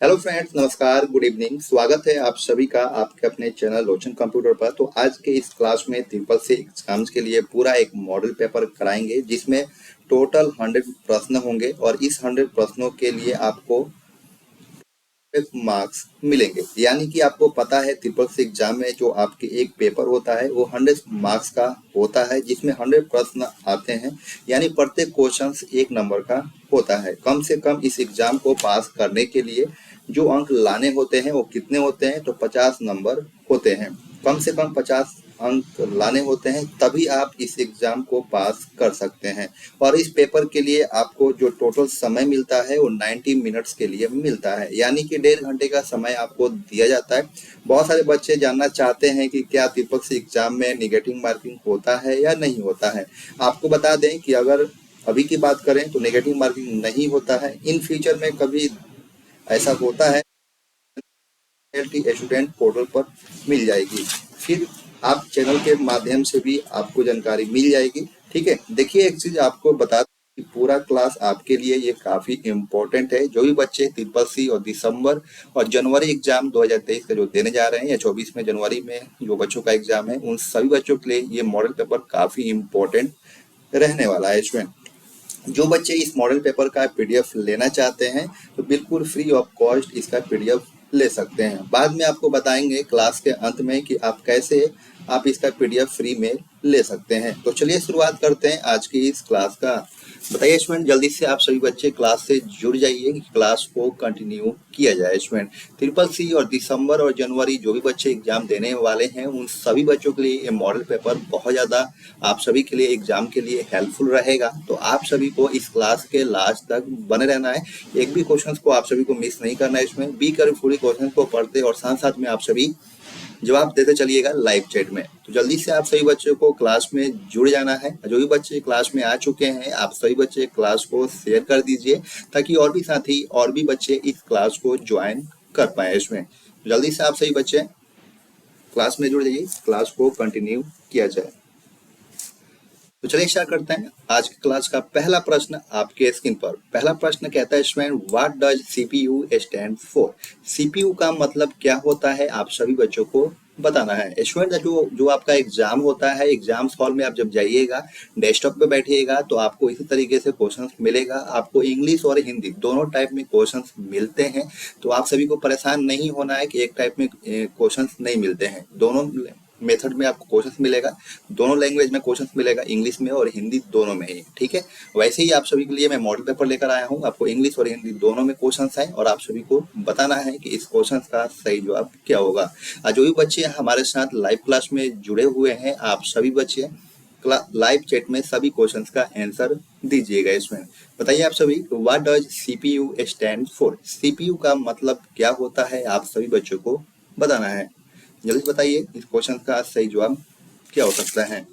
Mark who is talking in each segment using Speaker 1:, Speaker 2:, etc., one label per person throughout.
Speaker 1: Hello friends, नमस्कार, good evening. स्वागत है आप सभी का आपके अपने चैनल रोशन कंप्यूटर पर। तो आज के इस क्लास में ट्रिपल सी एग्जाम्स के लिए पूरा एक मॉडल पेपर कराएंगे जिसमें टोटल 100 प्रश्न होंगे और इस 100 प्रश्नों के लिए आपको मार्क्स मिलेंगे। यानी कि आपको पता है ट्रिपल सी एग्जाम में जो आपके एक पेपर होता है वो 100 मार्क्स का होता है जिसमें 100 प्रश्न आते हैं। यानी प्रत्येक क्वेश्चन 1 नंबर का होता है। कम से कम इस एग्जाम को पास करने के लिए जो अंक लाने होते हैं वो कितने होते हैं, तो 50 नंबर होते हैं। कम से कम 50 अंक लाने होते हैं, तभी आप इस एग्जाम को पास कर सकते हैं। और इस पेपर के लिए आपको जो टोटल समय मिलता है वो 90 मिनट्स के लिए मिलता है। यानी कि 1.5 घंटे का समय आपको दिया जाता है। बहुत सारे बच्चे जानना चाहते हैं कि क्या ट्रिपल सी एग्जाम में नेगेटिव मार्किंग होता है या नहीं होता है। आपको बता दें कि अगर अभी की बात करें तो नेगेटिव मार्किंग नहीं होता है। इन फ्यूचर में कभी ऐसा होता है, स्टूडेंट पोर्टल पर मिल जाएगी, फिर आप चैनल के माध्यम से भी आपको जानकारी मिल जाएगी। ठीक है, देखिए एक चीज आपको बता कि पूरा क्लास आपके लिए ये काफी इम्पोर्टेंट है। जो भी बच्चे ट्रिपल सी और दिसंबर और जनवरी एग्जाम 2023 का जो देने जा रहे हैं या 24 में जनवरी में जो बच्चों का एग्जाम है, उन सभी बच्चों के लिए ये मॉडल पेपर काफी इम्पोर्टेंट रहने वाला है। इसमें जो बच्चे इस मॉडल पेपर का पीडीएफ लेना चाहते हैं तो बिल्कुल फ्री ऑफ कॉस्ट इसका पीडीएफ ले सकते हैं। बाद में आपको बताएंगे क्लास के अंत में कि आप कैसे आप इसका पीडीएफ फ्री में ले सकते हैं। तो चलिए शुरुआत करते हैं आज की इस क्लास का। बताइए स्टूडेंट, जल्दी से आप सभी बच्चे क्लास से जुड़ जाइए कि क्लास को कंटिन्यू किया जाए। स्टूडेंट, ट्रिपल सी और दिसंबर और जनवरी जो भी बच्चे एग्जाम देने वाले हैं उन सभी बच्चों के लिए ये मॉडल पेपर बहुत ज़्यादा आप सभी के लिए एग्जाम के लिए हेल्पफुल रहेगा। तो आप सभी को इस क्लास के लास्ट तक बने रहना है। एक भी क्वेश्चन को आप सभी को मिस नहीं करना है। इसमें बी केयरफुली क्वेश्चन को पढ़ते और साथ साथ में आप सभी जवाब देते चलिएगा लाइव चैट में। तो जल्दी से आप सभी बच्चों को क्लास में जुड़ जाना है। जो भी बच्चे क्लास में आ चुके हैं आप सभी बच्चे क्लास को शेयर कर दीजिए ताकि और भी साथी और भी बच्चे इस क्लास को ज्वाइन कर पाए। इसमें जल्दी से आप सभी बच्चे क्लास में जुड़ जाइए, क्लास को कंटिन्यू किया जाए। तो चलिए स्टार्ट करते हैं आज की क्लास का पहला प्रश्न आपके स्क्रीन पर। पहला प्रश्न कहता है student, what does CPU stand for. CPU का मतलब क्या होता है आप सभी बच्चों को बताना है। स्टूडेंट, जो आपका एग्जाम होता है, एग्जाम हॉल में आप जब जाइएगा, डेस्कटॉप पे बैठिएगा तो आपको इसी तरीके से क्वेश्चंस मिलेगा। आपको इंग्लिश और हिंदी दोनों टाइप में क्वेश्चंस मिलते हैं। तो आप सभी को परेशान नहीं होना है कि एक टाइप में क्वेश्चंस नहीं मिलते हैं। दोनों मेथड में आपको क्वेश्चंस मिलेगा, दोनों लैंग्वेज में क्वेश्चंस मिलेगा, इंग्लिश में और हिंदी दोनों में ही। ठीक है, वैसे ही आप सभी के लिए मैं मॉडल पेपर लेकर आया हूँ। आपको इंग्लिश और हिंदी दोनों में क्वेश्चंस हैं और आप सभी को बताना है कि इस क्वेश्चंस का सही जवाब क्या होगा। जो भी बच्चे हमारे साथ लाइव क्लास में जुड़े हुए हैं आप सभी बच्चे लाइव चैट में सभी क्वेश्चंस का आंसर दीजिएगा। इसमें बताइए आप सभी, what does CPU stand for. CPU का मतलब क्या होता है आप सभी बच्चों को बताना है। जल्दी बताइए इस क्वेश्चन का सही जवाब क्या हो सकता है।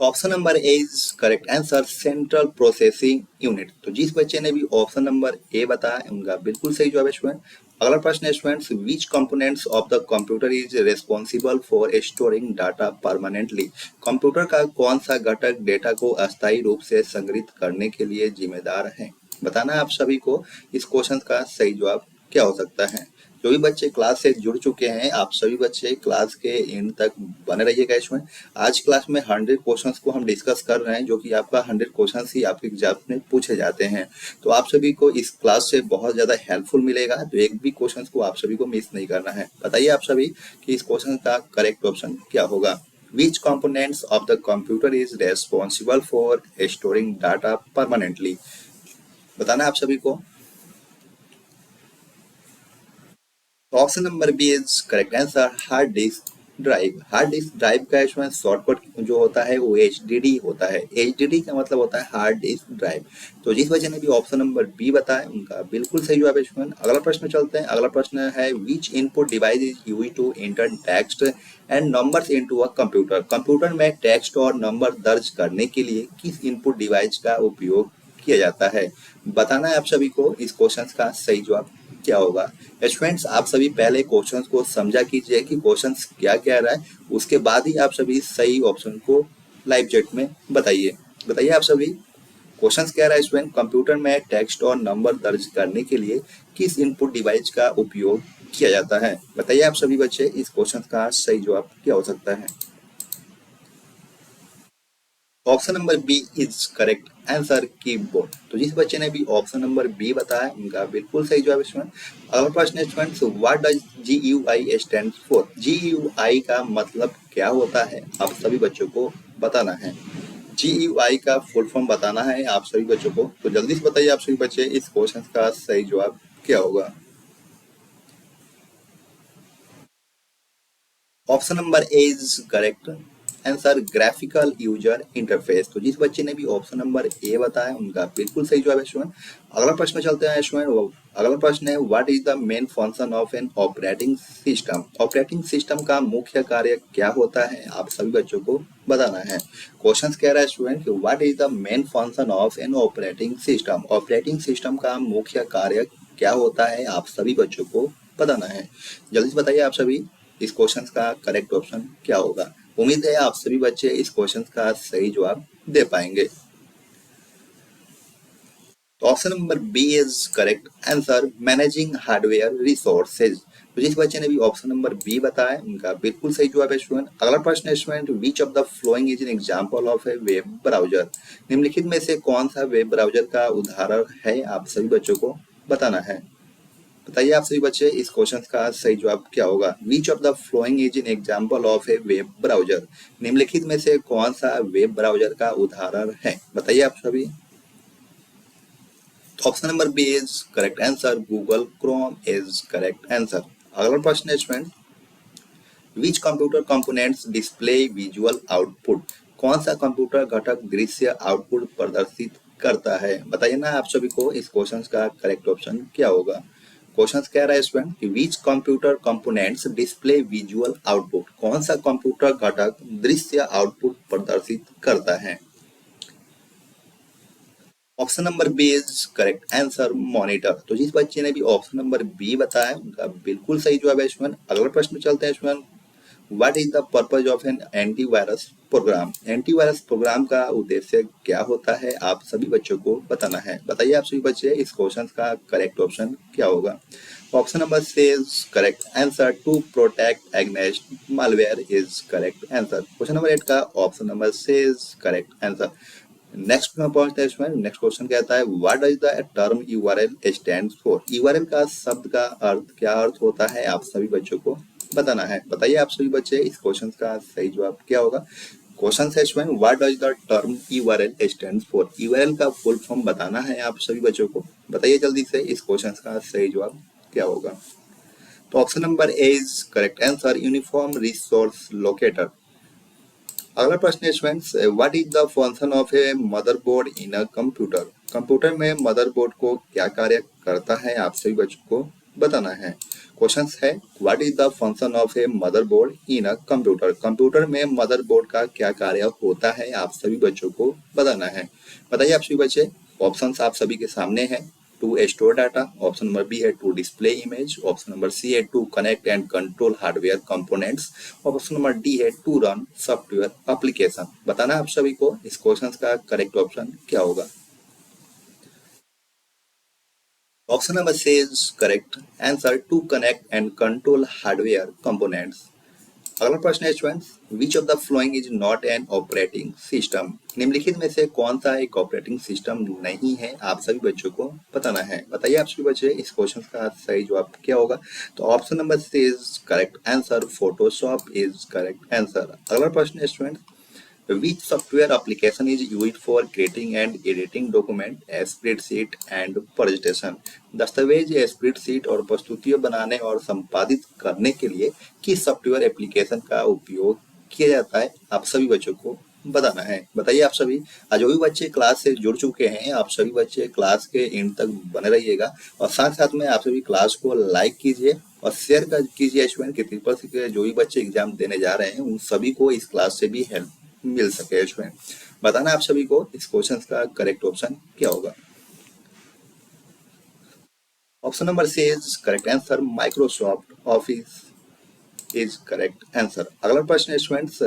Speaker 1: Option number A is correct answer, central processing unit. तो जिस बच्चे ने भी ऑप्शन नंबर ए बताया उनका बिल्कुल सही जवाब है स्टूडेंट। अगला प्रश्न है students, which components of the computer is responsible for storing data permanently. Computer का कौन सा घटक डेटा को अस्थायी रूप से संग्रहित करने के लिए जिम्मेदार है। बताना आप सभी को इस क्वेश्चन का सही जवाब क्या हो सकता है। जो भी बच्चे क्लास से जुड़ चुके हैं आप सभी बच्चे क्लास के एंड तक बने रहिएगा। इसमें आज क्लास में 100 क्वेश्चंस को हम डिस्कस कर रहे हैं जो कि आपका 100 क्वेश्चंस ही आपके एग्जाम में पूछे जाते हैं। तो आप सभी को इस क्लास से बहुत ज़्यादा हेल्पफुल मिलेगा। तो एक भी क्वेश्चन को आप सभी को मिस नहीं करना है। बताइए आप सभी कि इस क्वेश्चन का करेक्ट ऑप्शन क्या होगा। Which components of the computer is responsible for storing data permanently? बताना आप सभी को। Option number B is correct answer, hard disk drive. Hard disk drive का इसमें शॉर्टकट जो होता है वो HDD होता है। HDD का मतलब होता है हार्ड डिस्क ड्राइव। तो जिस बच्चे ने भी ऑप्शन नंबर बी बताया उनका बिल्कुल सही जवाब है इसमें। अगला प्रश्न चलते हैं। अगला प्रश्न है, which input device is used to enter text and numbers into a computer. Computer में टेक्स्ट और नंबर दर्ज करने के लिए किस इनपुट डिवाइस का उपयोग किया जाता है। बताना है आप सभी को इस क्वेश्चन का सही जवाब क्या होगा। स्टूडेंट्स, आप सभी पहले क्वेश्चंस को समझा कीजिए कि क्वेश्चंस क्या कह रहा है, उसके बाद ही आप सभी सही ऑप्शन को लाइव चैट में बताइए। बताइए आप सभी। क्वेश्चन कह रहा है स्टूडेंट, कंप्यूटर में टेक्स्ट और नंबर दर्ज करने के लिए किस इनपुट डिवाइस का उपयोग किया जाता है? बताइए आप सभी बच्चे, इस क्वेश्चन का सही जवाब क्या हो सकता है? Option number B is correct answer, keyboard. तो जिस बच्चे ने भी ऑप्शन नंबर बी बताया उनका बिल्कुल सही जवाब है स्टूडेंट। अगला प्रश्न है student, what does GUI stand for? GUI का मतलब क्या होता है, आप सभी बच्चों को बताना है। GUI का फुल फॉर्म बताना है आप सभी बच्चों को, तो जल्दी से बताइए आप सभी बच्चे, इस क्वेश्चन का सही जवाब क्या होगा? Option number A is correct answer, graphical user interface. तो जिस बच्चे ने भी ऑप्शन नंबर ए बताया उनका बिल्कुल सही जवाब है स्टूडेंट। अगला प्रश्न चलते हैं स्टूडेंट। अगला प्रश्न है, what is the main function of an operating system? Operating system का मुख्य कार्य क्या होता है, आप सभी बच्चों को बताना है। क्वेश्चन कह रहा है student, what is the main function of an operating system? Operating system का मुख्य कार्य क्या होता है, आप सभी बच्चों को बताना है। जल्दी से बताइए आप सभी, इस क्वेश्चन का करेक्ट ऑप्शन क्या होगा? उम्मीद है आप सभी बच्चे इस क्वेश्चन का सही जवाब दे पाएंगे। तो option number B is correct answer, managing hardware resources. तो जिस बच्चे ने भी ऑप्शन नंबर बी बताया उनका बिल्कुल सही जवाब है स्टूडेंट। अगला प्रश्न है student, which of the following is an example of A web browser? निम्नलिखित में से कौन सा वेब ब्राउजर का उदाहरण है, आप सभी बच्चों को बताना है। बताइए आप सभी बच्चे, इस क्वेश्चन का सही जवाब क्या होगा? विच of the following is an example of A web browser? निम्नलिखित में से कौन सा वेब ब्राउजर का उदाहरण है? बताइए आप सभी। Option number B is correct answer, Google Chrome is correct answer. अगला प्रश्न है student, which computer components display visual output? कौन सा कंप्यूटर घटक दृश्य आउटपुट प्रदर्शित करता है? बताइए ना आप सभी को, इस क्वेश्चन का करेक्ट ऑप्शन क्या होगा? क्वेश्चन कह रहा है स्टूडेंट कि which computer components display visual output? कौन सा कंप्यूटर घटक दृश्य आउटपुट प्रदर्शित करता है? Option number B is correct answer, monitor. तो जिस बच्चे ने भी ऑप्शन नंबर बी बताया उनका बिल्कुल सही जवाब है स्टूडेंट। अगला प्रश्न चलते हैं student, what is the purpose of an antivirus program? Antivirus program का उद्देश्य क्या होता है, आप सभी बच्चों को बताना है। बताइए आप सभी बच्चे, इस क्वेश्चन का करेक्ट ऑप्शन क्या होगा? Option number C is correct answer, to protect against malware is correct answer. Question number 8 का option number C is correct answer. Next point है इसमें, नेक्स्ट क्वेश्चन कहता है, what does the term URL stands for? URL का शब्द का अर्थ क्या अर्थ होता है, आप सभी बच्चों को बताना है। बताइए आप सभी बच्चे, इस क्वेश्चन का सही जवाब क्या होगा? क्वेश्चन है इसमें, what does the term URL stands for? URL का फुल फॉर्म बताना है आप सभी बच्चों को। बताइए जल्दी से, इस क्वेश्चन का सही जवाब क्या होगा? तो option number A is correct answer, uniform resource locator. अगला प्रश्न है students, what is the function of A motherboard in a computer? Computer में मदरबोर्ड को क्या कार्य करता है, आप सभी बच्चों को बताना है। क्वेश्चन है, what is the function of A motherboard in a computer? Computer में मदरबोर्ड का क्या कार्य होता है, आप सभी बच्चों को बताना है। बताइए आप सभी बच्चे, ऑप्शंस आप सभी के सामने हैं। To store data, option number B है to display image, option number C है to connect and control hardware components, option number D है टू रन सॉफ्टवेयर एप्लीकेशन। बताना आप सभी को, इस क्वेश्चन का करेक्ट ऑप्शन क्या होगा? Option number C is correct answer, to connect and control hardware components. अगला प्रश्न है students, which of the following is not an operating system? निम्नलिखित में से कौन सा एक ऑपरेटिंग सिस्टम नहीं है, आप सभी बच्चों को बताना है। बताइए आप सभी बच्चे, इस क्वेश्चन का सही जवाब क्या होगा? तो option number C is correct answer, Photoshop is correct answer. अगला प्रश्न है student, which software application is used for creating and editing document, spreadsheet and presentation? दस्तावेज या स्प्रेडशीट और प्रस्तुतियां बनाने और संपादित करने के लिए किस सॉफ्टवेयर एप्लीकेशन का उपयोग किया जाता है, आप सभी बच्चों को बताना है। बताइए आप सभी। आज जो भी बच्चे क्लास से जुड़ चुके हैं, आप सभी बच्चे क्लास के एंड तक बने रहिएगा और साथ साथ में आप सभी क्लास को लाइक कीजिए और शेयर कीजिए स्टूडेंट के ट्रिपल सी के जो भी बच्चे एग्जाम देने जा रहे हैं उन सभी को इस क्लास से भी हेल्प मिल सके स्टूडेंट। बताना आप सभी को, इस क्वेश्चन का करेक्ट ऑप्शन क्या होगा? Option number C is correct answer, Microsoft Office. Is correct answer. अगला प्रश्न है students,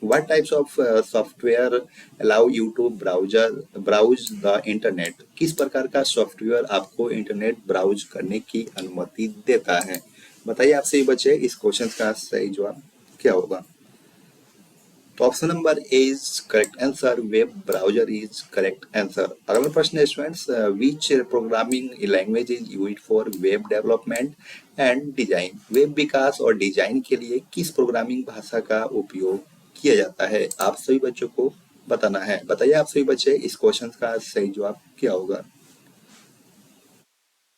Speaker 1: what types of software allow you to browse the internet? किस प्रकार का सॉफ्टवेयर आपको इंटरनेट ब्राउज करने की अनुमति देता है? बताइए आप सही बच्चे, इस क्वेश्चन का सही जवाब क्या होगा? तो option number A is correct answer, web browser is correct answer. अगला प्रश्न है students, which programming language is used for web development and design? Web विकास और डिजाइन के लिए किस प्रोग्रामिंग भाषा का उपयोग किया जाता है? आप सभी बच्चों को बताना है। बताइए आप सभी बच्चे, इस क्वेश्चन का सही जवाब क्या होगा?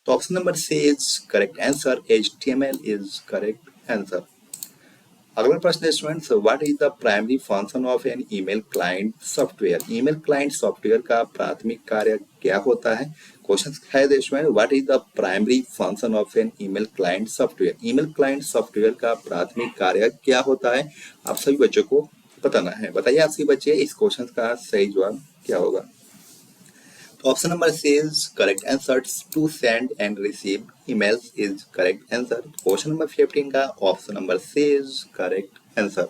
Speaker 1: तो option number C is correct answer, HTML is correct answer. अगला प्रश्न है students, what is the primary function of an email client software? Email client software का प्राथमिक कार्य क्या होता है? क्वेश्चन है student, what is the primary function of an email client software? Email client software का प्राथमिक कार्य क्या होता है? आप सभी बच्चों को बताना है। बताइए आप सभी बच्चे, इस क्वेश्चन का सही जवाब क्या होगा? Option number C is correct answer. To send and receive emails is correct answer. Question number 15 का option number C is correct answer.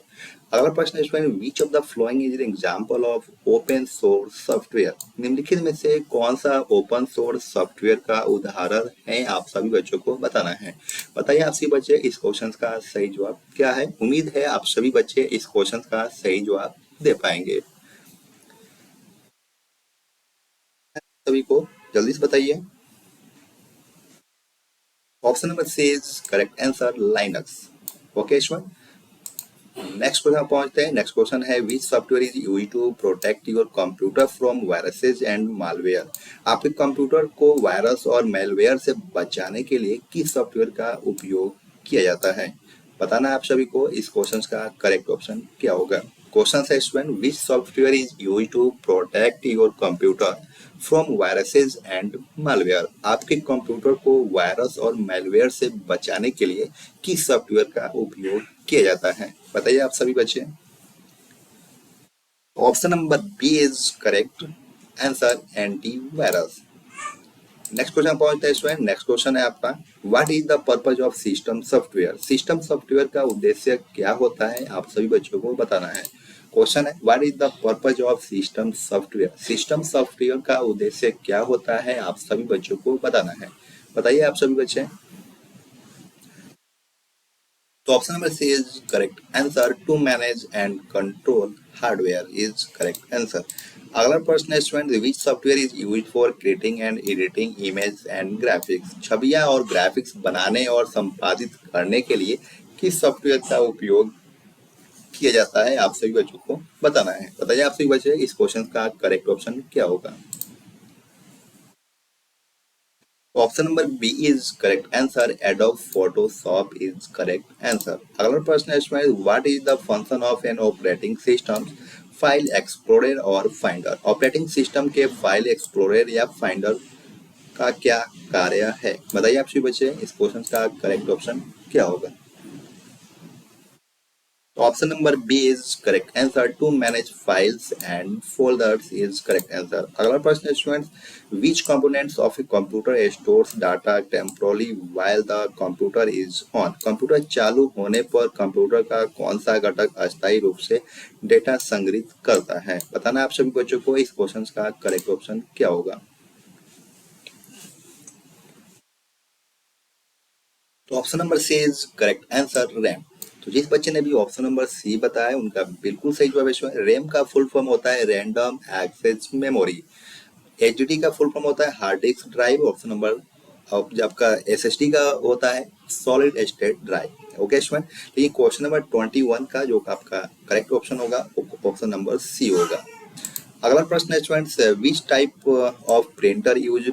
Speaker 1: अगला प्रश्न है student, which of the following is an example of open source software? निम्नलिखित में से कौन सा open source software का उदाहरण है? आप सभी बच्चों को बताना है। बताइए आप सभी बच्चे, इस क्वेश्चन का सही जवाब क्या है? उम्मीद है आप सभी बच्चे इस क्वेश्चन का सही जवाब दे पाएंगे। सभी को जल्दी से बताइए। Option number C is correct answer, Linux. Okay student, next question पहुंचते हैं। नेक्स्ट क्वेश्चन है, which software is used to protect your computer from viruses and malware? आपके कंप्यूटर को वायरस और मेलवेयर से बचाने के लिए किस सॉफ्टवेयर का उपयोग किया जाता है? बताना है आप सभी को, इस क्वेश्चन का करेक्ट ऑप्शन क्या होगा? क्वेश्चन है student, which software is used to protect your computer from viruses and malware? आपके कंप्यूटर को वायरस और मेलवेयर से बचाने के लिए किस सॉफ्टवेयर का उपयोग किया जाता है? बताइए आप सभी बच्चे। Option number B is correct answer, antivirus. Next question पहुंचते हैं स्टूडेंट। नेक्स्ट क्वेश्चन है आपका, what is the purpose of system software? System software का उद्देश्य क्या होता है? आप सभी बच्चों को बताना है। क्वेश्चन है, what is the purpose of system software? System software का उद्देश्य क्या होता है? आप सभी बच्चों को बताना है। बताइए आप सभी बच्चे। तो option number C is correct answer, to manage and control hardware is correct answer. अगला प्रश्न है student, which software is used for creating and editing image and graphics? छवियां और ग्राफिक्स बनाने और संपादित करने के लिए किस सॉफ्टवेयर का उपयोग किया जाता है? आप सभी बच्चों को बताना है। बताइए आप सभी बच्चे, इस क्वेश्चन का करेक्ट ऑप्शन क्या होगा? Option number B is correct answer, Adobe Photoshop is correct answer. अगला प्रश्न है इसमें, what is the function of an operating system? File explorer और फाइंडर। ऑपरेटिंग सिस्टम के फाइल एक्सप्लोरर या फाइंडर का क्या कार्य है? बताइए आप सभी बच्चे, इस क्वेश्चन का करेक्ट ऑप्शन क्या होगा? Option number B is correct answer, to manage files and folders is correct answer. अगला प्रश्न है students, which components of a computer stores data temporarily while the computer is on? Computer चालू होने पर computer का कौन सा घटक अस्थायी रूप से डेटा संग्रहित करता है? बताना आप सभी बच्चों को, इस क्वेश्चन का करेक्ट ऑप्शन क्या होगा? तो option number C is correct answer, RAM. तो जिस बच्चे ने भी ऑप्शन नंबर सी बताया उनका बिल्कुल सही जवाब है। रैम का फुल फॉर्म होता है रैंडम एक्सेस मेमोरी। एचडीडी का फुल फॉर्म होता है hard disk drive. Option number अब आपका एसएसडी का होता है solid state drive. Okay student, लेकिन क्वेश्चन नंबर 21 का जो आपका करेक्ट ऑप्शन होगा ऑप्शन नंबर सी होगा। अगला प्रश्न है students, which type of printer use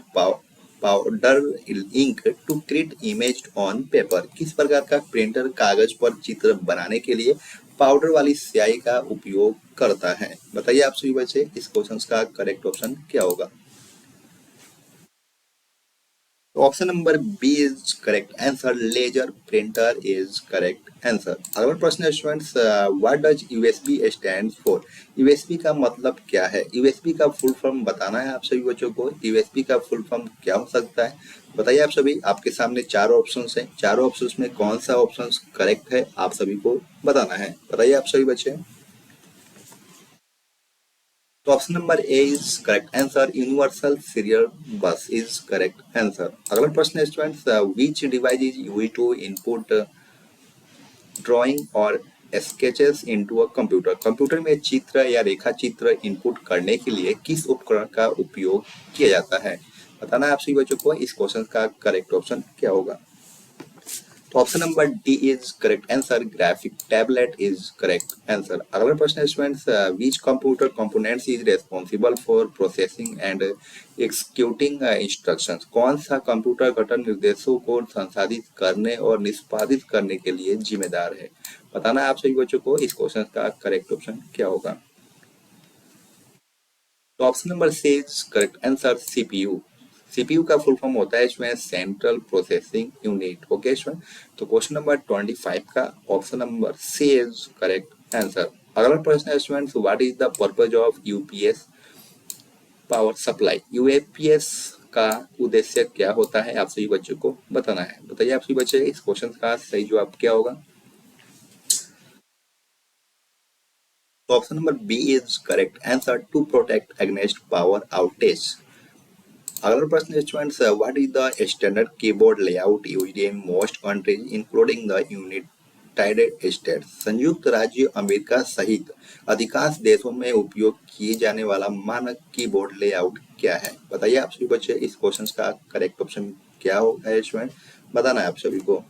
Speaker 1: powder ink to create image on paper? किस प्रकार का प्रिंटर कागज पर चित्र बनाने के लिए पाउडर वाली स्याही का उपयोग करता है? बताइए आप सभी बच्चे, इस क्वेश्चन का करेक्ट ऑप्शन क्या होगा? Option number B is correct answer, laser printer is correct answer. अगला प्रश्न है students, what does USB stand for? USB का मतलब क्या है? यूएसबी का फुल फॉर्म बताना है आप सभी बच्चों को। यूएसबी का फुल फॉर्म क्या हो सकता है बताइए आप सभी। आपके सामने चार ऑप्शंस हैं, चारों ऑप्शंस में कौन सा ऑप्शन करेक्ट है आप सभी को बताना है। बताइए आप सभी बच्चे। तो option number A is correct answer, universal serial bus is correct answer. अगला प्रश्न है students, which device is used to input drawing और sketches into a computer? Computer में चित्र या रेखा चित्र इनपुट करने के लिए किस उपकरण का उपयोग किया जाता है? बताना है आप सभी बच्चों को। इस क्वेश्चन का करेक्ट ऑप्शन क्या होगा? तो option number D is correct answer, graphic tablet is correct answer. अगला प्रश्न है students, which computer components is responsible for processing and executing instructions? कौन सा कंप्यूटर घटक निर्देशों को संसाधित करने और निष्पादित करने के लिए जिम्मेदार है? बताना है आप सभी बच्चों को। इस क्वेश्चन का करेक्ट ऑप्शन क्या होगा? तो option number C is correct answer, CPU. CPU का फुल फॉर्म होता है इसमें सेंट्रल प्रोसेसिंग यूनिट। ओके इसमें। तो क्वेश्चन नंबर 25 का option number C is correct answer. अगला प्रश्न है students, what is the purpose of UPS power supply? UPS का उद्देश्य क्या होता है आप सभी बच्चों को बताना है। बताइए आप सभी बच्चे, इस क्वेश्चन का सही जवाब क्या होगा? तो option number B is correct answer, to protect against power outage. अगला प्रश्न है students, what is the standard keyboard layout used in most countries including the United States? संयुक्त राज्य अमेरिका सहित अधिकांश देशों में उपयोग किए जाने वाला मानक कीबोर्ड लेआउट क्या है? बताइए आप सभी बच्चे, इस क्वेश्चन का करेक्ट ऑप्शन क्या है स्टूडेंट? बताना है आप सभी को।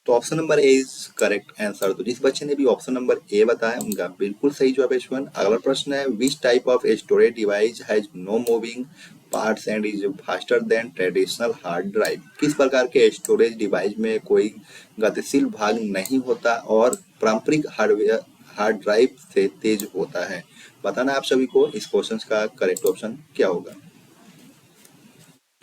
Speaker 1: तो option number A is correct answer. तो जिस बच्चे ने भी ऑप्शन नंबर ए बताया उनका बिल्कुल सही जवाब है स्टूडेंट। अगला प्रश्न है, which type of storage device has no moving parts and is faster than traditional hard drive? किस प्रकार के स्टोरेज डिवाइस में कोई गतिशील भाग नहीं होता और पारंपरिक हार्डवेयर हार्ड ड्राइव से तेज होता है? बताना आप सभी को। इस क्वेश्चन का करेक्ट ऑप्शन क्या होगा?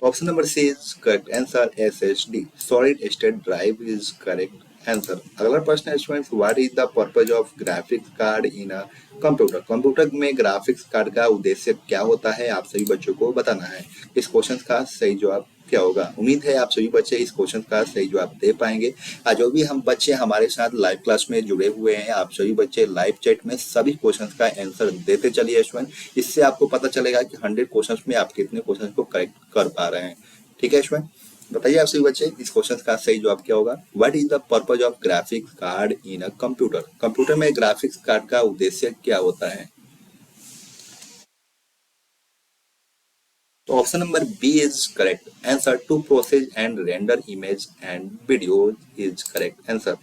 Speaker 1: Option number C is correct answer, SSD solid state drive is correct answer। अगला प्रश्न है students, what is the purpose of graphics card in a computer? Computer में ग्राफिक्स कार्ड का उद्देश्य क्या होता है आप सभी बच्चों को बताना है। इस क्वेश्चन का सही जवाब क्या होगा? उम्मीद है आप सभी बच्चे इस क्वेश्चन का सही जवाब दे पाएंगे। आज जो भी हम बच्चे हमारे साथ लाइव क्लास में जुड़े हुए हैं, आप सभी बच्चे लाइव चैट में सभी क्वेश्चन का आंसर देते चलिए स्टूडेंट। इससे आपको पता चलेगा कि 100 क्वेश्चन में आप कितने क्वेश्चन को करेक्ट कर पा रहे हैं। ठीक है स्टूडेंट, बताइए आप सभी बच्चे, इस क्वेश्चन का सही जवाब क्या होगा? What is the purpose of graphics card in a computer? Computer में ग्राफिक्स कार्ड का उद्देश्य क्या होता है? तो option number B is correct answer, to process and render image and video is correct answer.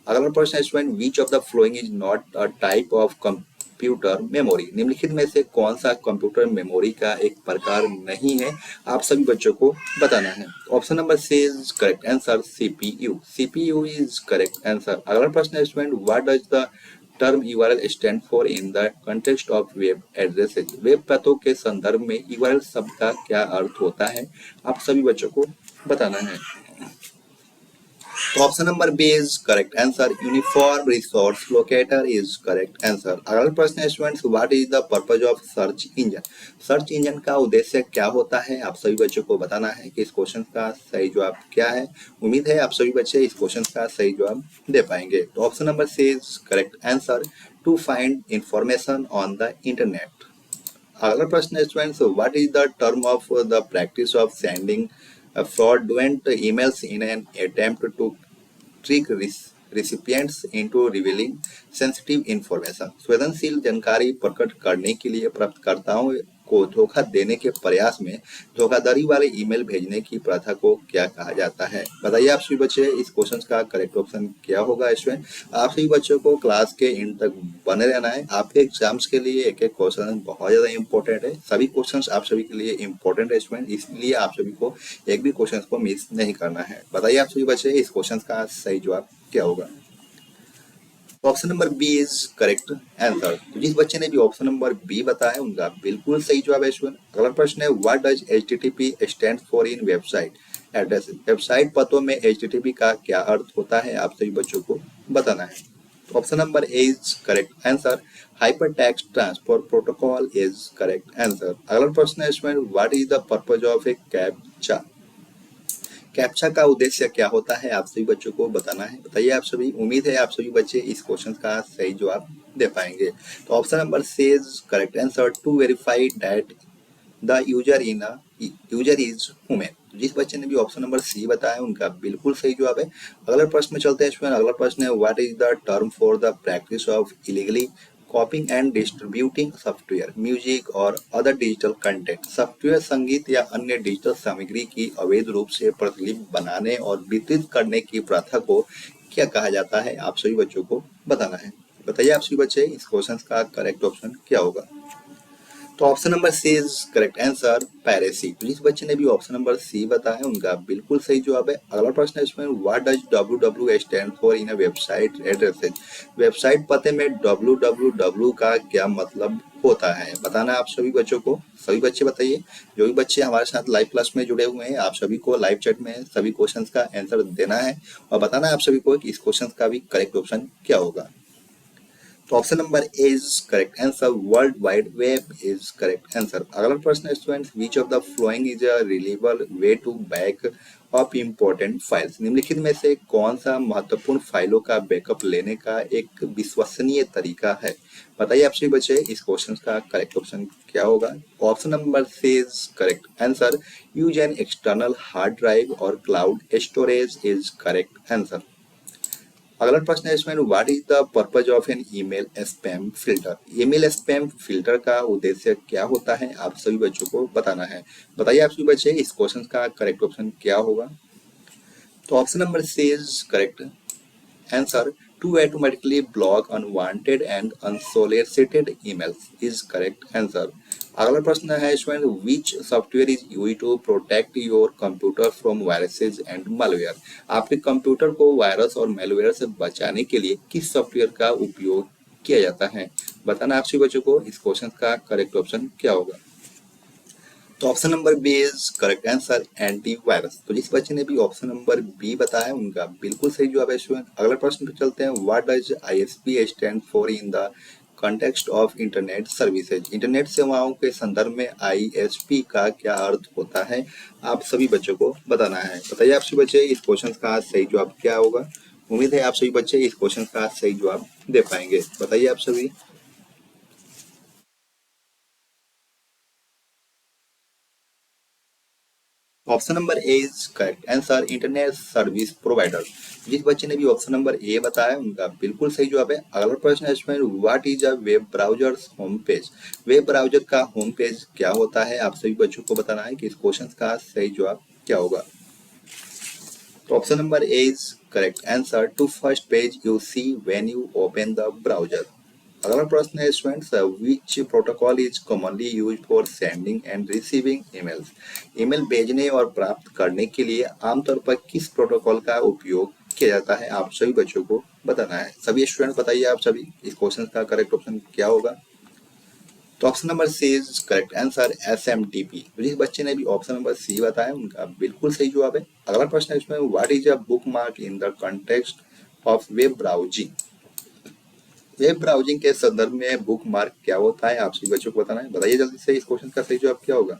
Speaker 1: अगला प्रश्न है student, which of the following is not a type of computer memory? निम्नलिखित में से कौन सा कंप्यूटर मेमोरी का एक प्रकार नहीं है आप सभी बच्चों को बताना है। Option number C is correct answer, CPU. CPU is correct answer. अगला प्रश्न है student, what does the term URL stand for in the context of web addresses? Web पतों के संदर्भ में यूआरएल शब्द का क्या अर्थ होता है आप सभी बच्चों को बताना है। तो option number B is correct answer, uniform resource locator is correct answer. अगला प्रश्न है students, what is the purpose of search engine? Search engine का उद्देश्य क्या होता है आप सभी बच्चों को बताना है कि इस क्वेश्चन का सही जवाब क्या है। उम्मीद है आप सभी बच्चे इस क्वेश्चन का सही जवाब दे पाएंगे। तो option number C is correct answer, to find information on the internet. अगला प्रश्न है students, what is the term of the practice of sending fraudulent emails in an attempt to trick recipients into revealing sensitive information? संवेदनशील जानकारी प्रकट करने के लिए प्राप्तकर्ताओं को धोखा देने के प्रयास में धोखाधड़ी वाले ईमेल भेजने की प्रथा को क्या कहा जाता है? बताइए आप सभी बच्चे, इस क्वेश्चन का करेक्ट ऑप्शन क्या होगा स्टूडेंट? आप सभी बच्चों को क्लास के एंड तक बने रहना है। आपके एग्जाम्स के लिए एक एक क्वेश्चन बहुत ज्यादा इंपॉर्टेंट है। सभी क्वेश्चन आप सभी के लिए इंपॉर्टेंट है स्टूडेंट, इसलिए आप सभी को एक भी क्वेश्चन को मिस नहीं करना है। बताइए आप सभी बच्चे, इस क्वेश्चन का सही जवाब क्या होगा? Option number B is correct answer. तो जिस बच्चे ने भी ऑप्शन नंबर बी बताया उनका बिल्कुल सही जवाब है स्टूडेंट। अगला प्रश्न है what does HTTP stand for in website address. Website पतों में HTTP का क्या अर्थ होता है, आप सभी बच्चों को बताना है। Option number A is correct answer. Hyper text transfer protocol is correct answer. अगला प्रश्न है student what is the purpose of A captcha. Captcha का उद्देश्य क्या होता है, आप सभी बच्चों को बताना है। बताइए आप सभी, उम्मीद है आप सभी बच्चे इस क्वेश्चन का सही जवाब दे पाएंगे। तो option number C is correct answer to verify that the user is human. जिस बच्चे ने भी ऑप्शन नंबर सी बताया उनका बिल्कुल सही जवाब है। अगला प्रश्न में चलते हैं स्टूडेंट। अगला प्रश्न है what is the term for the practice of illegally कॉपिंग and distributing software music और अदर डिजिटल कंटेंट। सॉफ्टवेयर, संगीत या अन्य डिजिटल सामग्री की अवैध रूप से प्रतिलिपि बनाने और वितरित करने की प्रथा को क्या कहा जाता है, आप सभी बच्चों को बताना है। बताइए आप सभी बच्चे इस क्वेश्चन का करेक्ट ऑप्शन क्या होगा। तो option number C is correct answer piracy. तो जिस बच्चे ने भी ऑप्शन नंबर सी बताया उनका बिल्कुल सही जवाब है। अगला प्रश्न है इसमें what does www stand for in a website addresses. Website पते में www का क्या मतलब होता है, बताना आप सभी बच्चों को। सभी बच्चे बताइए, जो भी बच्चे हमारे साथ लाइव क्लास में जुड़े हुए हैं आप सभी को लाइव चैट में सभी क्वेश्चंस का आंसर देना है और बताना है आप सभी को कि इस क्वेश्चन का भी करेक्ट ऑप्शन क्या होगा। तो option number A is correct answer world wide web is correct answer. अगला प्रश्न है students which of the following is a reliable way to back up important files. निम्नलिखित में से कौन सा महत्वपूर्ण फाइलों का बैकअप लेने का एक विश्वसनीय तरीका है। बताइए आप सभी बच्चे इस क्वेश्चन का करेक्ट ऑप्शन क्या होगा। Option number C is correct answer use an external hard drive और cloud storage is correct answer. अगला प्रश्न है इसमें what is the purpose of an email spam filter. Email spam filter का उद्देश्य क्या होता है, आप सभी बच्चों को बताना है। बताइए आप सभी बच्चे इस क्वेश्चन का करेक्ट ऑप्शन क्या होगा। तो option number C is correct answer to automatically block unwanted and unsolicited emails is correct answer। अगला प्रश्न है इसमें which software is used to protect your computer from viruses and malware। आपके computer को virus और मैलवेयर से बचाने के लिए किस सॉफ्टवेयर का उपयोग किया जाता है, बताना आप सभी बच्चों को इस क्वेश्चन का करेक्ट ऑप्शन क्या होगा। तो option number B is correct answer antivirus. तो जिस बच्चे ने भी ऑप्शन नंबर बी बताया उनका बिल्कुल सही जवाब है स्टूडेंट। अगला प्रश्न पे चलते हैं what does ISP stand for in the context of internet services. Internet सेवाओं के संदर्भ में ISP का क्या अर्थ होता है, आप सभी बच्चों को बताना है। बताइए आप सभी बच्चे इस क्वेश्चन का सही जवाब क्या होगा। उम्मीद है आप सभी बच्चे इस क्वेश्चन का सही जवाब दे पाएंगे। बताइए आप सभी। Option number A is correct answer internet service provider. जिस बच्चे ने भी ऑप्शन नंबर ए बताया उनका बिल्कुल सही जवाब है। अगला प्रश्न है इसमें what is a web browser home page. Web browser का होम पेज क्या होता है, आप सभी बच्चों को बताना है कि इस क्वेश्चन का सही जवाब क्या होगा। तो option number A is correct answer to first page you see when you open the browser. अगला प्रश्न है students which protocol is commonly used for sending and receiving emails. Email भेजने और प्राप्त करने के लिए आमतौर पर किस प्रोटोकॉल का उपयोग किया जाता है, आप सभी बच्चों को बताना है। सभी स्टूडेंट बताइए आप सभी इस क्वेश्चन का करेक्ट ऑप्शन क्या होगा। तो option number C is correct answer SMTP। जिस बच्चे ने भी ऑप्शन नंबर सी बताया उनका बिल्कुल सही जवाब है। अगला प्रश्न है इसमें what is a book mark in the context of web browsing. Web browsing के संदर्भ में बुक मार्क क्या होता है, आप सभी बच्चों को बताना है। बताइए जल्दी से इस क्वेश्चन का सही जवाब क्या होगा।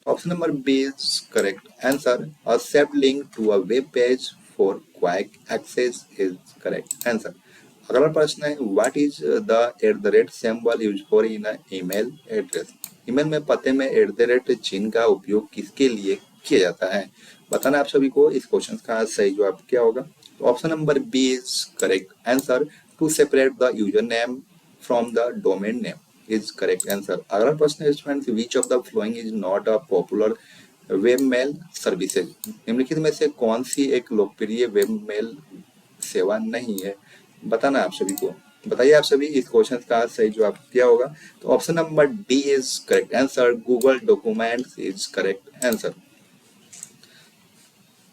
Speaker 1: Option number B is correct answer a saved link to a web page for quick access is correct answer. अगला प्रश्न है what is the @ symbol use for in a email address. Email में पते में @ चिन्ह का उपयोग किसके लिए किया जाता है, बताना आप सभी को इस क्वेश्चन का सही जवाब क्या होगा। तो option number B is correct answer to separate the user name from the domain name is correct answer. अगला प्रश्न है students which of the following is not a popular web mail services. निम्नलिखित में से कौन सी एक लोकप्रिय वेब मेल सेवा नहीं है, बताना आप सभी को। बताइए आप सभी इस क्वेश्चन का सही जवाब क्या होगा। तो option number D is correct answer Google documents is correct answer.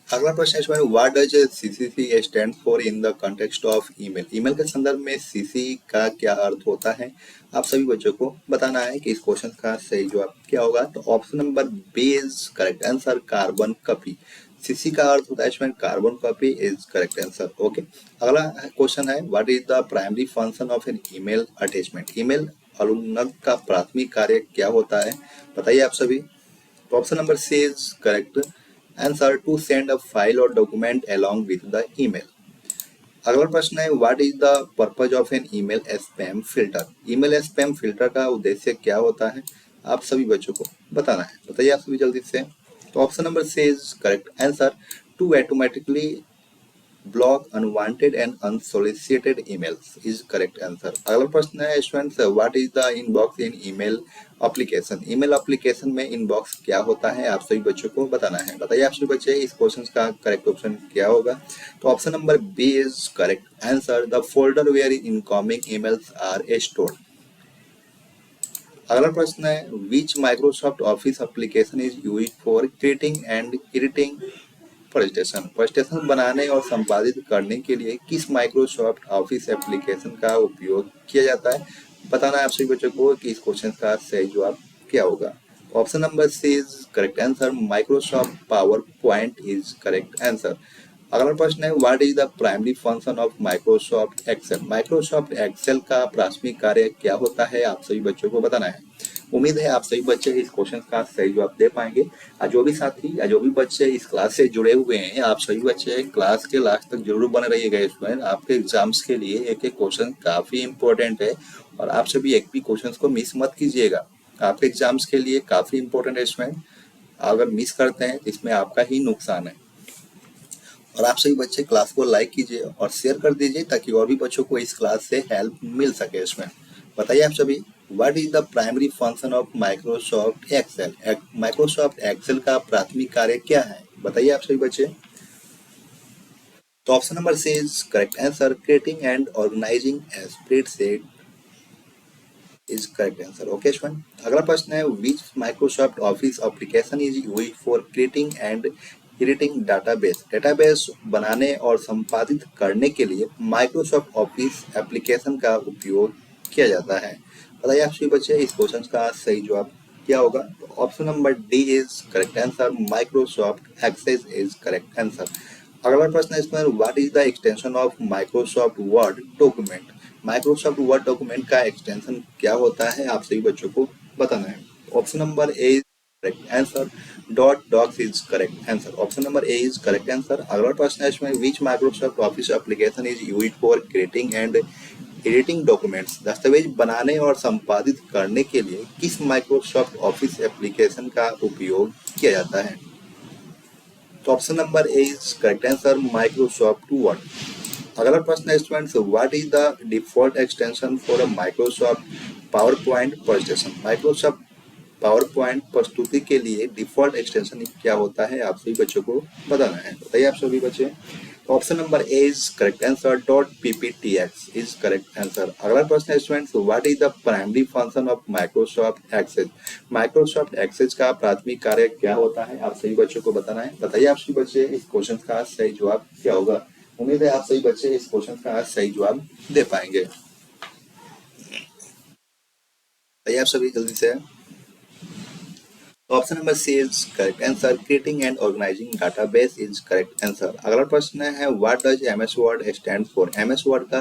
Speaker 1: अगला प्रश्न है what does CCC stand for in the context of email. Email के संदर्भ में सीसी का क्या अर्थ होता है, आप सभी बच्चों को बताना है कि इस क्वेश्चन का सही जवाब क्या होगा। तो option number B is correct answer, carbon copy. CC का अर्थ होता है इसमें carbon copy is correct answer. Okay, अगला क्वेश्चन है what is the primary function of an email attachment. Email अनुलग्नक का प्राथमिक कार्य क्या होता है, बताइए आप सभी। तो option number C is correct answer, to send a file और document along with the email. अगला प्रश्न है what is the purpose of an email spam filter. Email spam filter का उद्देश्य क्या होता है, आप सभी बच्चों को बताना है, बताइए आप सभी जल्दी से। तो option number C is correct answer, to automatically block unwanted and unsolicited emails is correct answer. अगला प्रश्न है students what is the inbox in email application. Email application में इनबॉक्स क्या होता है, आप सभी बच्चों को बताना है, बताइए आप सभी बच्चे इस क्वेश्चन का करेक्ट ऑप्शन क्या होगा। तो option number B is correct answer, the folder where incoming emails are stored. अगला प्रश्न है which Microsoft Office application is used for creating and editing presentation. Presentation बनाने और संपादित करने के लिए किस माइक्रोसॉफ्ट ऑफिस एप्लीकेशन का उपयोग किया जाता है, बताना है आप सभी बच्चों को कि इस क्वेश्चन का सही जवाब क्या होगा। Option number C is correct answer, Microsoft PowerPoint is correct answer. अगला प्रश्न है what is the primary function of Microsoft Excel. Microsoft Excel का प्राथमिक कार्य क्या होता है, आप सभी बच्चों को बताना है। उम्मीद है आप सभी बच्चे इस क्वेश्चन का सही जवाब दे पाएंगे। जो भी साथी या जो भी बच्चे इस क्लास से जुड़े हुए हैं, आप सभी बच्चे क्लास के लास्ट तक जरूर बने रहिएगा। इसमें आपके एग्जाम्स के लिए एक एक क्वेश्चन काफी इंपॉर्टेंट है और आप सभी एक भी क्वेश्चन को मिस मत कीजिएगा। आपके एग्जाम्स के लिए काफी इंपॉर्टेंट है इसमें, अगर मिस करते हैं तो इसमें आपका ही नुकसान है। और आप सभी बच्चे क्लास को लाइक कीजिए और शेयर कर दीजिए ताकि और भी बच्चों को इस क्लास से हेल्प मिल सके। इसमें बताइए आप सभी what is the primary function of Microsoft Excel. Microsoft Excel का प्राथमिक कार्य क्या है, बताइए आप सभी बच्चे। तो option number C is correct answer, creating and organizing a spreadsheet is correct answer. Okay student, अगला प्रश्न है which Microsoft Office application is used for creating and editing database. Database बनाने और संपादित करने के लिए माइक्रोसॉफ्ट ऑफिस एप्लीकेशन का उपयोग किया जाता है, बताइए आप सभी बच्चे इस क्वेश्चन का सही जवाब क्या होगा। Option number D is correct answer, Microsoft Access is correct answer. अगला प्रश्न है इसमें what is the extension of Microsoft Word document. Microsoft Word document का एक्सटेंशन क्या होता है, आप सभी बच्चों को बताना है। Option number A is correct answer, dot docs is correct answer. Option number A is correct answer. अगला प्रश्न है इसमें which Microsoft Office application is used for creating and editing documents. दस्तावेज बनाने और संपादित करने के लिए किस माइक्रोसॉफ्ट ऑफिस एप्लीकेशन का उपयोग किया जाता है। तो option number A is correct answer, Microsoft word. अगला प्रश्न है students what is the default extension for a Microsoft power point presentation. Microsoft power point प्रस्तुति के लिए डिफॉल्ट एक्सटेंशन क्या होता है, आप सभी बच्चों को बताना है, बताइए आप सभी बच्चे। Option number A is correct answer, dot PPTX is correct answer. अगला प्रश्न है students what is the primary function of Microsoft Access. Microsoft Access का प्राथमिक कार्य क्या होता है, आप सभी बच्चों को बताना है, बताइए आप सभी बच्चे इस क्वेश्चन का सही जवाब क्या होगा। उम्मीद है आप सभी बच्चे इस क्वेश्चन का सही जवाब दे पाएंगे, बताइए आप सभी जल्दी से। Option number C is correct answer, creating and organizing database is correct answer. अगला प्रश्न है what does MS Word stand for. MS Word का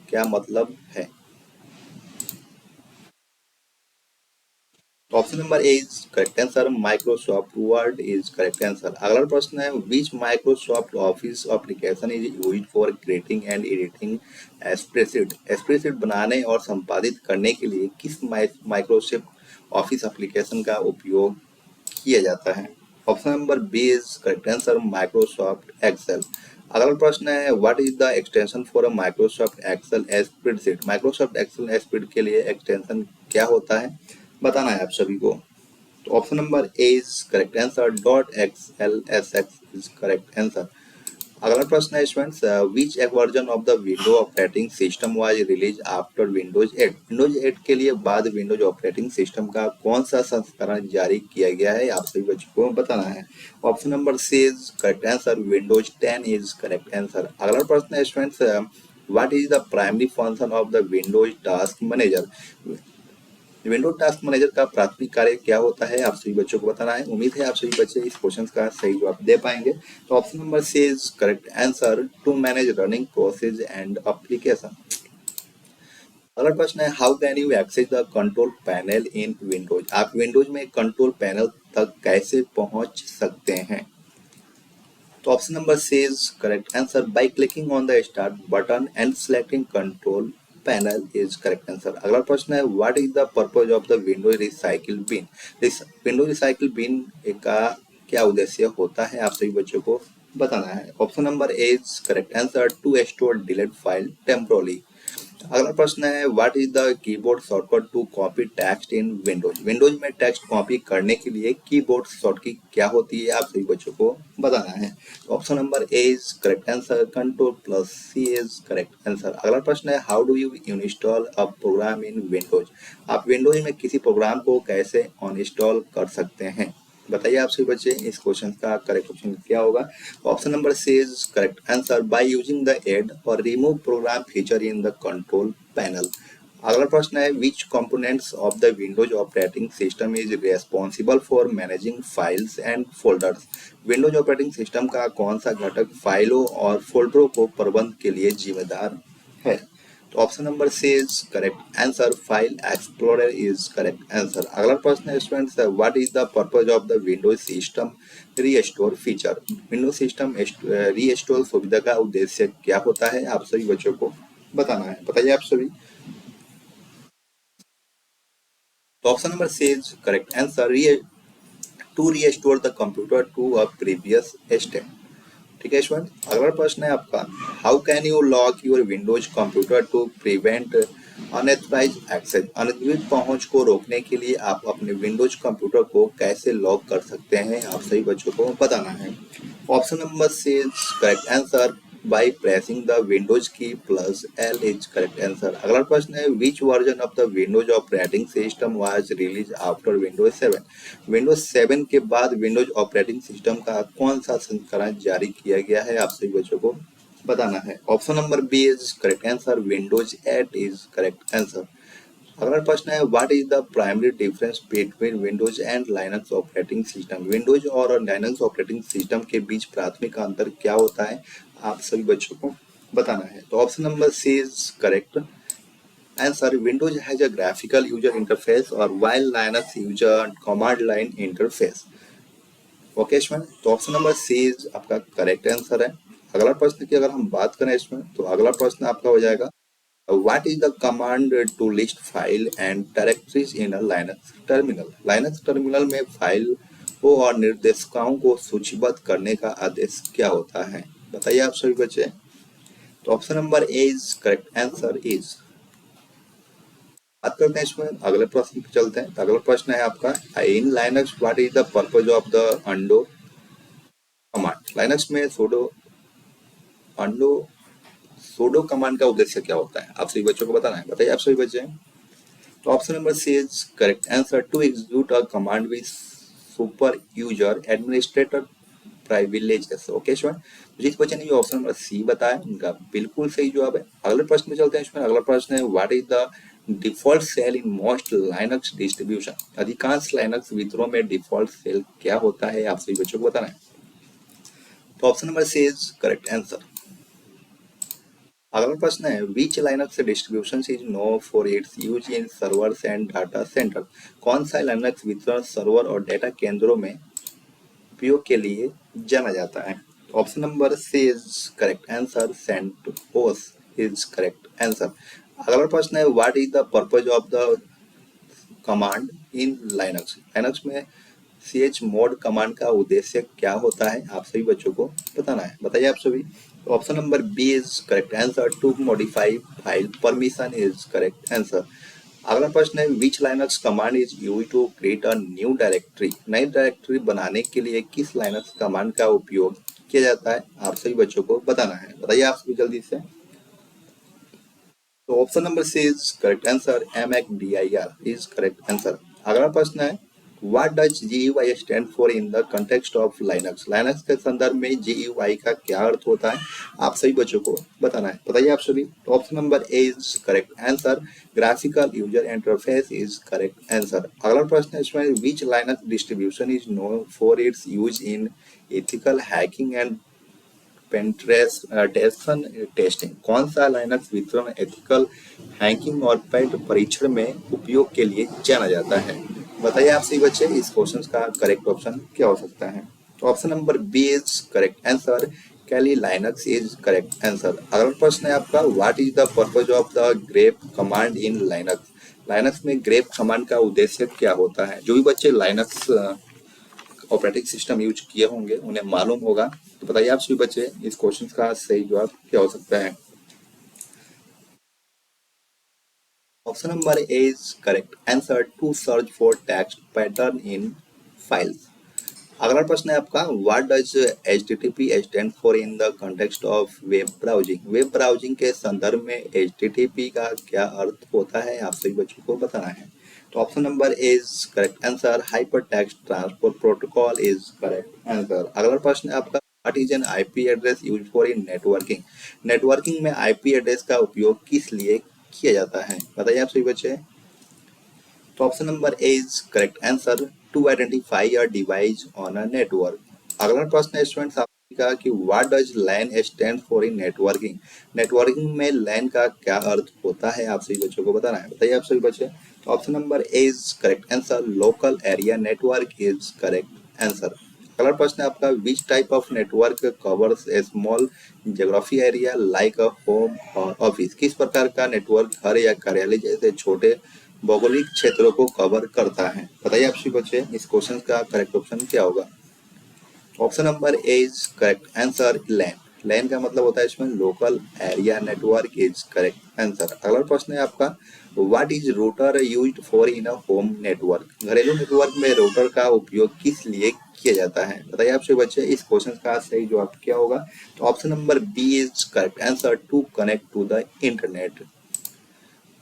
Speaker 1: क्या मतलब है। Option number A is correct answer, Microsoft Word is correct answer. अगला प्रश्न है which Microsoft Office application is used for creating and editing spreadsheet. Spreadsheet बनाने और संपादित करने के लिए किस माइक्रोसॉफ्ट ऑफिस एप्लीकेशन का उपयोग किया जाता है। Option number B is correct answer, Microsoft Excel. अगला प्रश्न है what is the extension for a Microsoft Excel spreadsheet. Microsoft Excel spread के लिए एक्सटेंशन क्या होता है, बताना है आप सभी को। तो option number A is correct answer, dot XLSX is correct answer. अगला प्रश्न है students, which version of the window operating system was released after Windows 8? Windows 8 के लिए बाद विंडोज ऑपरेटिंग सिस्टम का कौन सा संस्करण जारी किया गया है, आप सभी बच्चों को बताना है। Option number C is correct answer, Windows 10 is correct answer. अगला प्रश्न है students, what is the primary function of the Windows task manager? Window task manager का प्राथमिक कार्य क्या होता है, आप सभी बच्चों को बताना है। उम्मीद है आप सभी बच्चे इस क्वेश्चन का सही जवाब दे पाएंगे। तो option number C is correct answer, to manage running process and application. अगला प्रश्न है, how can you access the control panel in Windows? आप विंडोज में कंट्रोल पैनल तक कैसे पहुंच सकते हैं? तो option number C is correct answer, by clicking on the start button and selecting control panel is correct answer. अगला प्रश्न है, what is the purpose of the window recycle bin? Window recycle बिन का क्या उद्देश्य होता है, आप सभी बच्चों को बताना है। Option number A is correct answer, to store delete file temporarily. अगला प्रश्न है, what is the keyboard shortcut to copy text in Windows? Windows में टेक्स्ट कॉपी करने के लिए कीबोर्ड शॉर्टकट क्या होती है, आप सभी बच्चों को बताना है। Option number A is correct answer, control plus C is correct answer. अगला प्रश्न है, how do you install a program in Windows? आप विंडोज में किसी प्रोग्राम को कैसे अनइंस्टॉल कर सकते हैं, बताइए आप सभी बच्चे। इस क्वेश्चन का करेक्ट ऑप्शन क्या होगा? Option number C is correct answer, by using the add or remove program feature in the control panel. अगला प्रश्न है, which components of the Windows operating system is responsible for managing files and folders? Windows operating system का कौन सा घटक फाइलों और फोल्डरों को प्रबंध के लिए जिम्मेदार है? तो option number C is correct answer, file explorer is correct answer. अगला प्रश्न है students, what is the purpose of the Windows system restore feature? Windows system restore सुविधा का उद्देश्य क्या होता है, आप सभी बच्चों को बताना है, बताइए आप सभी। तो option number C is correct answer, to restore the computer to a previous state. ठीक है स्टूडेंट। अगला प्रश्न है आपका, how can you lock your Windows computer to prevent unauthorized access? अनधिकृत पहुंच को रोकने के लिए आप अपने विंडोज कंप्यूटर को कैसे लॉक कर सकते हैं, आप सही बच्चों को बताना है। Option number C is correct answer, by pressing the Windows key plus L is correct answer. अगला प्रश्न है, which version of the Windows operating system was released after Windows 7? Windows 7 के बाद विंडोज ऑपरेटिंग सिस्टम का कौन सा संस्करण जारी किया गया है, आप सभी बच्चों को बताना है। Option number B is correct answer, Windows 8 is correct answer. अगला प्रश्न है, what is the primary difference between Windows and Linux operating system? Windows और लाइनक्स ऑपरेटिंग सिस्टम के बीच प्राथमिक अंतर क्या होता है, आप सभी बच्चों को बताना है। तो option number C is correct answer, Windows has a graphical user interface और while Linux user command line interface. Okay student, तो ऑप्शन नंबर सी इज आपका करेक्ट आंसर है। अगला प्रश्न की अगर हम बात करें इसमें, तो अगला प्रश्न आपका हो जाएगा, what is the command to list file and directories in a Linux terminal? Linux terminal में फाइल को और निर्देशिकाओं को सूचीबद्ध करने का आदेश क्या होता है, बताइए आप सभी बच्चे। तो option number A is correct answer is. बात करते हैं इसमें, अगले प्रश्न पे चलते हैं। तो अगला प्रश्न है आपका, इन Linux what is the purpose of the undo command? Linux में अंडो सूडो कमांड का उद्देश्य क्या होता है, आप सभी बच्चों को बताना है, बताइए आप सभी बच्चे। तो option number C is correct answer, to execute a command with super user administrator privileges. Okay student, जिस बच्चे ने ये ऑप्शन नंबर सी बताया उनका बिल्कुल सही जवाब है। अगले प्रश्न में चलते हैं इसमें। अगला प्रश्न है, what is the default shell in most Linux distribution? अधिकांश लाइनक्स वितरणों में डिफॉल्ट सेल क्या होता है, आप सभी बच्चों को बताना है। तो option number C is correct answer. अगला प्रश्न है, which Linux distribution is known for its use in servers and data center? कौन सा लाइनक्स वितरण सर्वर और डेटा केंद्रों में उपयोग के लिए जाना जाता है? Option number C is correct answer, CentOS is correct answer. अगला प्रश्न है, what is the purpose of the command in Linux? Linux में ch मोड कमांड का उद्देश्य क्या होता है, आप सभी बच्चों को बताना है, बताइए आप सभी। Option number B is correct answer, to modify file permission is correct answer. अगला प्रश्न है which Linux command is use to create a new directory. नई डायरेक्टरी बनाने के लिए किस लाइनक्स कमांड का उपयोग किया जाता है, आप सभी बच्चों को बताना है। बताइए आप सभी जल्दी से। तो option number C is correct answer, MACDIR is correct answer. अगला प्रश्न है what does GUI stand for in the context of Linux. Linux के संदर्भ में GUI का क्या अर्थ होता है, आप सभी बच्चों को बताना है। बताइए आप सभी। तो option number A is correct answer, graphical user interface is correct answer. अगला प्रश्न है इसमें which Linux distribution is known for its use in ethical hacking and penetration testing. कौन सा लाइनक्स वितरण एथिकल हैकिंग और पेंट परीक्षण में उपयोग के लिए जाना जाता है। बताइए आप सही बच्चे इस क्वेश्चन का करेक्ट ऑप्शन क्या हो सकता है। तो option number B is correct answer, Kali Linux is correct answer. अगला प्रश्न है आपका what is the purpose of the grep command in Linux. Linux में ग्रेप कमांड का उद्देश्य क्या होता है। जो भी बच्चे लाइनक्स ऑपरेटिंग सिस्टम यूज किए होंगे उन्हें मालूम होगा। तो बताइए आप सभी बच्चे इस क्वेश्चन का सही जवाब क्या हो सकता है। Option number A is correct answer, to search for text pattern in files. अगला प्रश्न है आपका what does HTTP stand for in the context of web browsing. Web browsing के संदर्भ में HTTP का क्या अर्थ होता है, आप सभी बच्चों को बताना है। तो option number A is correct answer, hyper text transport protocol is correct answer. अगला प्रश्न है आपका what is an IP address use for in networking. Networking में IP एड्रेस का उपयोग किस लिए किया जाता है, बताइए आप सभी बच्चे। तो option number A is correct answer, to identify a device on a network. अगला प्रश्न है स्टूडेंट्स आपने कहा कि what does LAN stand for in networking. Networking में लैन का क्या अर्थ होता है, आप सभी बच्चों को बताना है। बताइए आप सभी बच्चे। तो option number A is correct answer, local area network is correct answer. अगला प्रश्न है आपका which type of network covers A small geography area like a home और ऑफिस। किस प्रकार का नेटवर्क घर या कार्यालय जैसे छोटे भौगोलिक क्षेत्रों को कवर करता है। बताइए आप सभी बच्चे इस क्वेश्चन का करेक्ट ऑप्शन क्या होगा। Option number A is correct answer, LAN. LAN का मतलब होता है इसमें local area network is correct answer. अगला प्रश्न है आपका what is router used for in a home network. घरेलू नेटवर्क में रूटर का उपयोग किस लिए किया जाता है। बताइए आप सभी बच्चे इस क्वेश्चन का सही जवाब क्या होगा। तो option number B is correct answer, to connect to the internet.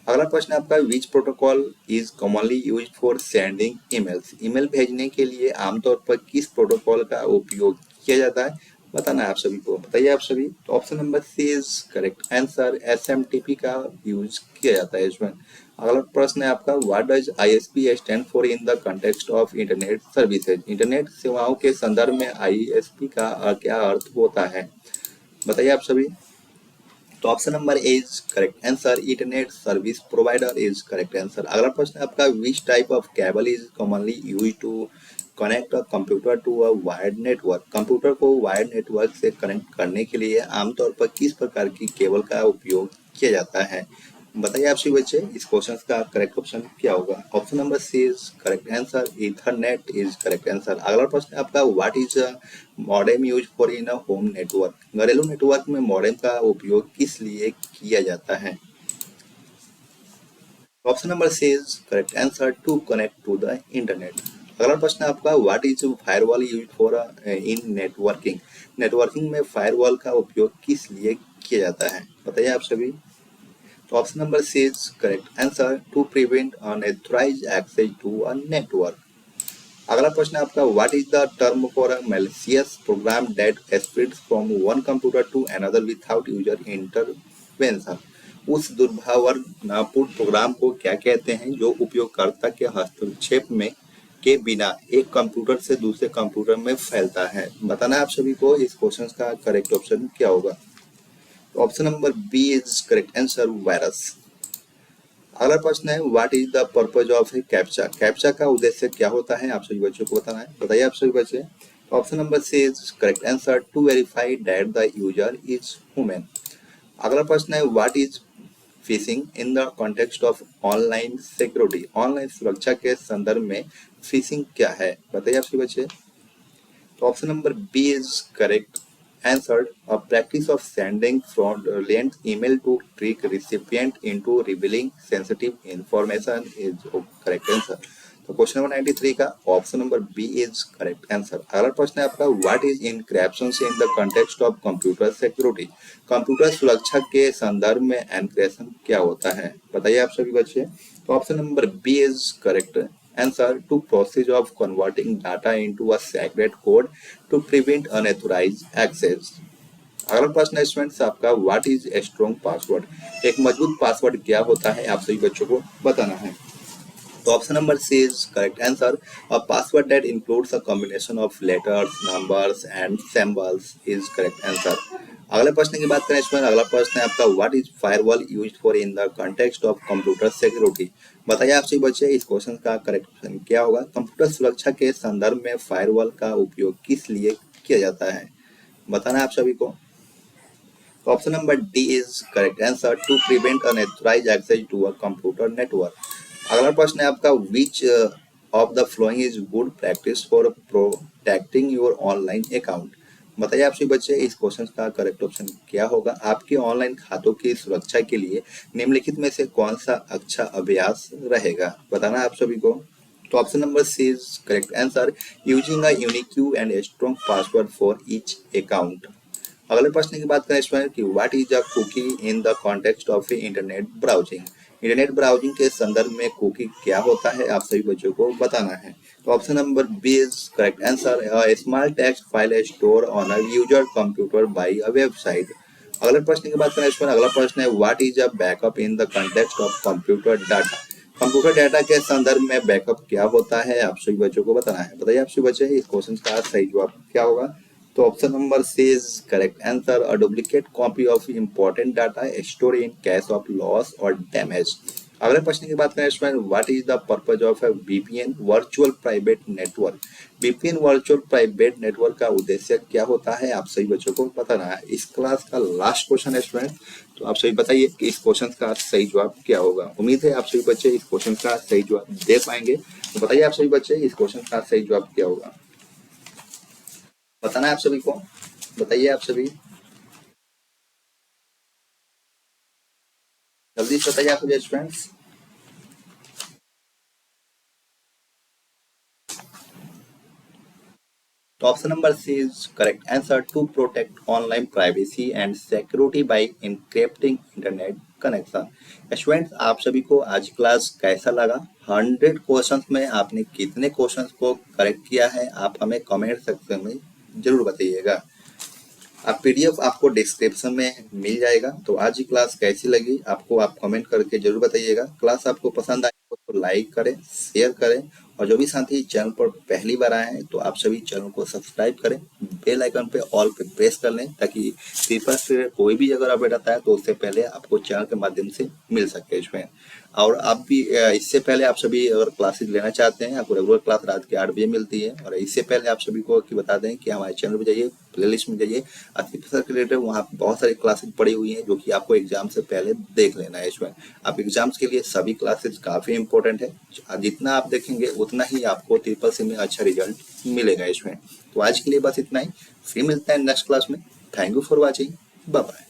Speaker 1: अगला प्रश्न है आपका which protocol is commonly used for sending emails. Email भेजने के लिए आमतौर पर किस प्रोटोकॉल का उपयोग किया जाता है, बताना है आप सभी को। बताइए आप सभी। तो option number C is correct answer, SMTP का यूज किया जाता है इसमें। अगला प्रश्न है आपका what does ISP stand for in the context of internet services. Internet सेवाओं के संदर्भ में ISP का क्या अर्थ होता है, बताइए आप सभी। तो option number A is correct answer, internet service provider is correct answer. अगला प्रश्न है आपका which type of cable is commonly use to connect a computer to a wired network. Computer को वायर्ड नेटवर्क से कनेक्ट करने के लिए आमतौर पर किस प्रकार की केबल का उपयोग किया जाता है। बताइए आप सभी बच्चे इस क्वेश्चन का करेक्ट ऑप्शन क्या होगा। Option number C is correct answer, Ethernet is correct answer. अगला प्रश्न है आपका what is modem use for in a home network. घरेलू नेटवर्क में मॉडेम का उपयोग किस लिए किया जाता है। Option number C is correct answer, to connect to the internet. अगला प्रश्न है आपका what is firewall use for in networking. Networking में फायरवॉल का उपयोग किस लिए किया जाता है, बताइए आप सभी। तो option number C is correct answer, to prevent unauthorised access to a network. अगला प्रश्न है आपका what is the term for a malicious program that spreads from one computer to another without user intervention. उस दुर्भावनापूर्ण programme को क्या कहते हैं जो उपयोगकर्ता के हस्तक्षेप में के बिना एक कंप्यूटर से दूसरे कंप्यूटर में फैलता है। बताना है आप सभी को इस क्वेश्चन का करेक्ट ऑप्शन क्या होगा। Option number B is correct answer, virus. अगला प्रश्न है what is the purpose of captcha. Captcha का उद्देश्य क्या होता है, आप सभी बच्चों को बताना है। बताइए आप सभी बच्चे। Option number C is correct answer, to verify that the user is human. अगला प्रश्न है what is phishing in the context of online security. Online सुरक्षा के संदर्भ में फिशिंग क्या है, बताइए आप सभी बच्चे। तो option number B is correct answered, a practice of sending fraudulent email to trick recipient into revealing sensitive information is correct answer। तो क्वेश्चन नंबर 93 का option number B is correct answer. अगला प्रश्न है आपका, what is encryption in the context of computer security. Computer सुरक्षा के संदर्भ में एनक्रिप्शन क्या होता है, बताइए आप सभी बच्चे। तो option number B is correct answer, to process of converting data into a secret code to prevent unauthorized access। अगला प्रश्न है स्टूडेंट्स आपका, what is a strong password. एक मजबूत पासवर्ड क्या होता है, आप सभी बच्चों को बताना है। तो option number C is correct answer, a password that includes a combination of letters, numbers and symbols is correct answer. अगले प्रश्न की बात करें स्टूडेंट, अगला प्रश्न है आपका, what is firewall used for in the context of computer security. बताइए आप सभी बच्चे इस क्वेश्चन का करेक्ट ऑप्शन क्या होगा। कंप्यूटर सुरक्षा के संदर्भ में फायरवॉल का उपयोग किस लिए किया जाता है, बताना आप सभी को। तो option number D is correct answer, to prevent unauthorised access to a computer network. अगला प्रश्न है आपका, which of the following is good practice for protecting your online account. बताइए आप सभी बच्चे इस क्वेश्चन का करेक्ट ऑप्शन क्या होगा। आपके ऑनलाइन खातों की सुरक्षा के लिए निम्नलिखित में से कौन सा अच्छा अभ्यास रहेगा, बताना आप सभी को। तो option number C is correct answer, using a unique and a strong password for each account. अगले प्रश्न की बात करें इसमें कि what is a cookie in the context of internet browsing. Internet browsing के संदर्भ में कुकी क्या होता है, आप सभी बच्चों को बताना है। तो option number B is correct answer, a small text file store on a user computer by a website. अगले प्रश्न की बात करें इसमें, अगला प्रश्न है, what is a backup in the context of computer data. Computer data के संदर्भ में बैकअप क्या होता है, आप सभी बच्चों को बताना है। बताइए आप सभी बच्चे इस क्वेश्चन का सही जवाब क्या होगा। तो option number C is correct answer, a duplicate copy of important data store in case of loss और डैमेज। अगले प्रश्न की बात करें इसमें, what is the purpose of a VPN virtual private network. VPN virtual private network का उद्देश्य क्या होता है, आप सभी बच्चों को बताना है। इस क्लास का लास्ट क्वेश्चन है स्टूडेंट, तो आप सभी बताइए कि इस क्वेश्चन का सही जवाब क्या होगा। उम्मीद है आप सभी बच्चे इस क्वेश्चन का सही जवाब दे पाएंगे। तो बताइए आप सभी बच्चे इस क्वेश्चन का सही जवाब क्या होगा, बताना है आप सभी को। बताइए आप सभी, जल्दी से बताइए आप सभी स्टूडेंट्स। तो option number C is correct answer, to protect online privacy and security by encrypting internet connection. Students आप सभी को आज क्लास कैसा लगा। 100 क्वेश्चंस में आपने कितने क्वेश्चंस को करेक्ट किया है, आप हमें कमेंट सेक्शन में जरूर बताइएगा। आप पीडीएफ आपको डिस्क्रिप्शन में मिल जाएगा। तो आज की क्लास कैसी लगी आपको, आप कमेंट करके जरूर बताइएगा। क्लास आपको पसंद आए तो लाइक करें, शेयर करें, और जो भी साथी चैनल पर पहली बार आए हैं तो आप सभी चैनल को सब्सक्राइब करें, बेल आइकन पे ऑल पे प्रेस कर लें, ताकि पेपर से कोई भी अगर अपडेट आता है तो उससे पहले आपको चैनल के माध्यम से मिल सके इसमें। और आप भी इससे पहले आप सभी अगर क्लासेस लेना चाहते हैं, आपको रेगुलर क्लास रात के 8 बजे मिलती है। और इससे पहले आप सभी को बता दें कि हमारे चैनल पर जाइए, प्लेलिस्ट में जाइए, आर्टिफिशियल के रिलेटेड वहाँ बहुत सारी क्लासेस पड़ी हुई हैं जो कि आपको एग्जाम से पहले देख लेना है। इसमें आप एग्जाम्स के लिए सभी क्लासेस काफ़ी इंपॉर्टेंट है, जितना आप देखेंगे उतना ही आपको ट्रिपल सी में अच्छा रिजल्ट मिलेगा इसमें। तो आज के लिए बस इतना ही, फिर मिलते हैं नेक्स्ट क्लास में। Thank you for watching, bye bye.